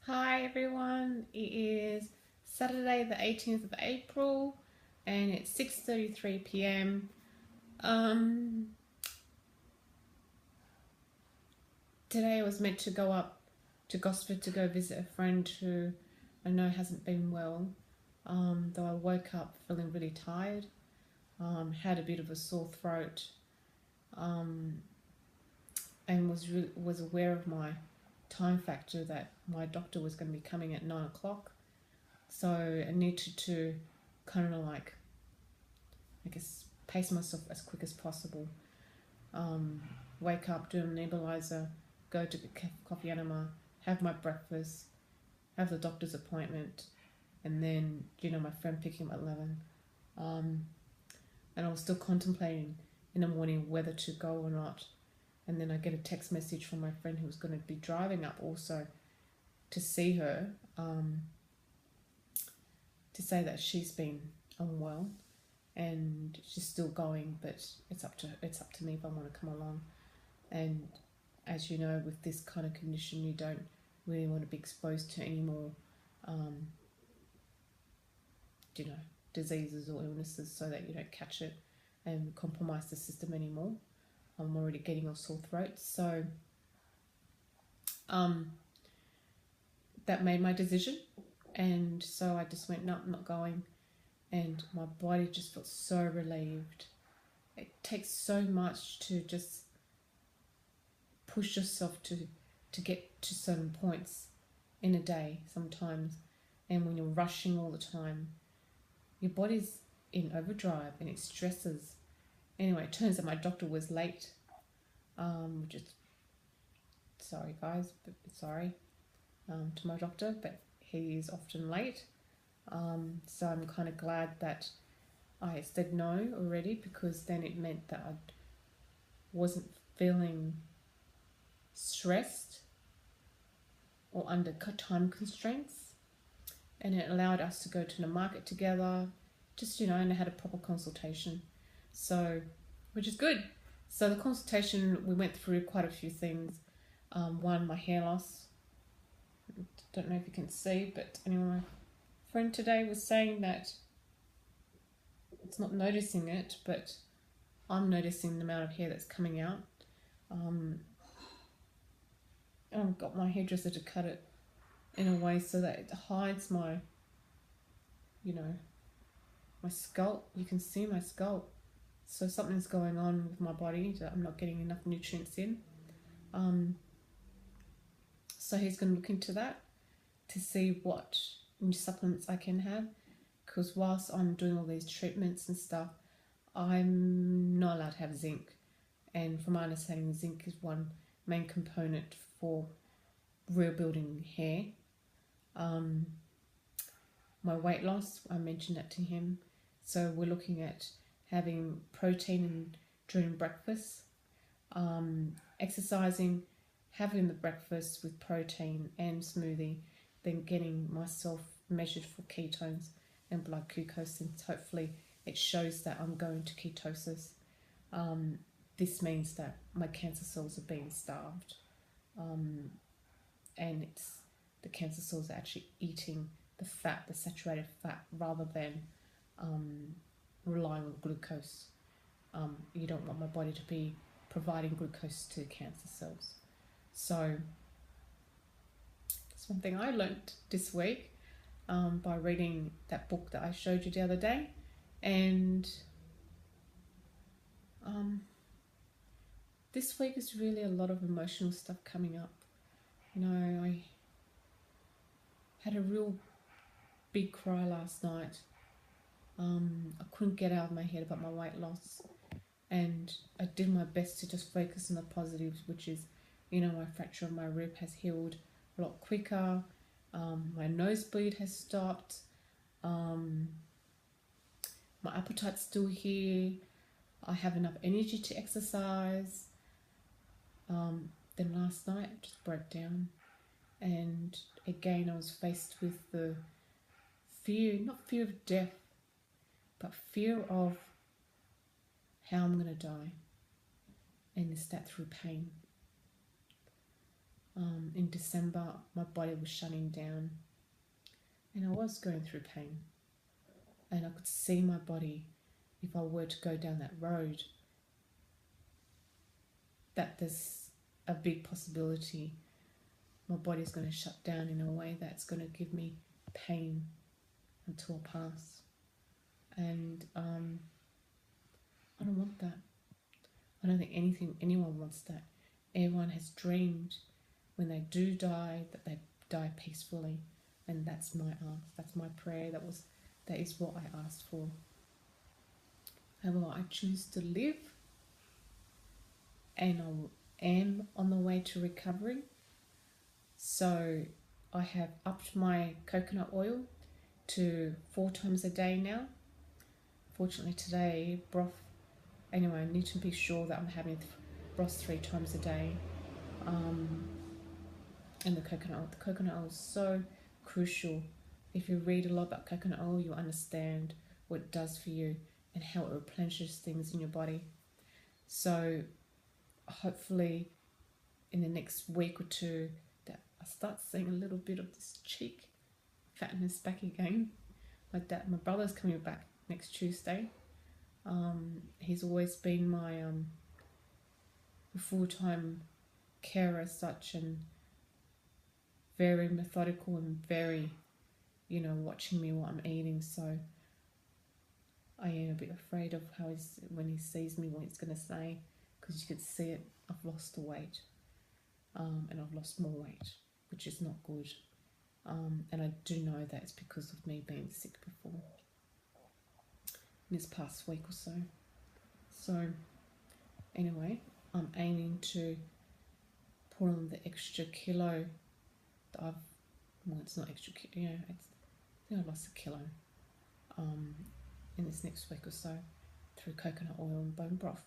Hi everyone, it is Saturday the 18th of April and it's 6:33 p.m. Um, Today I was meant to go up to Gosford to go visit a friend who I know hasn't been well. Though I woke up feeling really tired, had a bit of a sore throat, um, and was aware of my time factor that my doctor was going to be coming at 9 o'clock. So I needed to kind of like, I guess, pace myself as quick as possible. Um, Wake up, do a nebulizer, go to the coffee enema, have my breakfast, have the doctor's appointment, and then, my friend picking him at 11. Um, and I was still contemplating in the morning whether to go or not. And then I get a text message from my friend who was going to be driving up also to see her, to say that she's been unwell and she's still going, but it's up to me if I want to come along. And as you know, with this kind of condition, you don't really want to be exposed to any more, um, you know, diseases or illnesses, so that you don't catch it and compromise the system anymore. I'm already getting a sore throat, so um, that made my decision, and so I just went, no, I'm not going, and my body just felt so relieved. It takes so much to just push yourself to get to certain points in a day sometimes, and when you're rushing all the time, your body's in overdrive and it stresses. Anyway, it turns out my doctor was late, which is, sorry guys, but sorry, to my doctor, but he is often late. So I'm kind of glad that I said no already, because then it meant that I wasn't feeling stressed or under time constraints, and it allowed us to go to the market together, just, and I had a proper consultation, so, which is good. So the consultation, we went through quite a few things. One, my hair loss. Don't know if you can see, but anyway, my friend today was saying that it's not noticing it, but I'm noticing the amount of hair that's coming out. I've got my hairdresser to cut it in a way so that it hides my, my scalp. You can see my scalp. So something's going on with my body that I'm not getting enough nutrients in. So he's going to look into that to see what new supplements I can have. Because whilst I'm doing all these treatments and stuff, I'm not allowed to have zinc. And from my understanding, zinc is one main component for rebuilding hair. My weight loss, I mentioned that to him. So we're looking at having protein during breakfast, exercising, having the breakfast with protein and smoothie, then getting myself measured for ketones and blood glucose, and hopefully it shows that I'm going to ketosis. This means that my cancer cells are being starved, and the cancer cells are actually eating the fat, the saturated fat, rather than relying on glucose. You don't want my body to be providing glucose to cancer cells. So that's one thing I learnt this week, by reading that book that I showed you the other day. And this week is really a lot of emotional stuff coming up. I had a real big cry last night. I couldn't get out of my head about my weight loss, and I did my best to just focus on the positives, which is, my fracture of my rib has healed a lot quicker. My nosebleed has stopped. My appetite's still here. I have enough energy to exercise. Then last night I just broke down, and again I was faced with the fear, not fear of death, but fear of how I'm going to die, and is that through pain? In December, my body was shutting down and I was going through pain. And I could see my body, if I were to go down that road, that there's a big possibility my body's going to shut down in a way that's going to give me pain until I pass. And I don't want that. I don't think anyone wants that. Everyone has dreamed when they do die that they die peacefully, and that's my ask. That's my prayer. That is what I asked for. However, I choose to live, and I am on the way to recovery. So I have upped my coconut oil to 4 times a day now. Fortunately today, broth, anyway, I need to be sure that I'm having broth 3 times a day. And the coconut oil is so crucial. If you read a lot about coconut oil, you'll understand what it does for you and how it replenishes things in your body. So hopefully in the next week or two that I start seeing a little bit of this cheek fatness back again. My brother's coming back next Tuesday. He's always been my full-time carer as such, and very methodical and very, watching me what I'm eating. So I am a bit afraid of when he sees me, what he's going to say, because you could see it. I've lost the weight, and I've lost more weight, which is not good. And I do know that it's because of me being sick before, in this past week or so. So anyway, I'm aiming to put on the extra kilo that it's not extra kilo, I think I've lost a kilo in this next week or so through coconut oil and bone broth.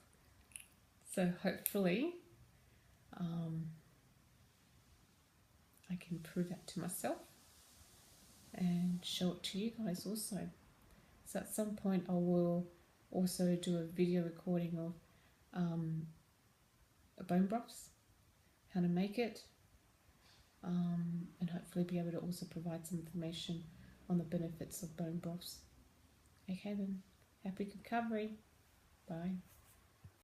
So hopefully I can prove that to myself and show it to you guys also. So at some point I will also do a video recording of bone broths, how to make it, and hopefully be able to also provide some information on the benefits of bone broths. Okay then, happy recovery. Bye.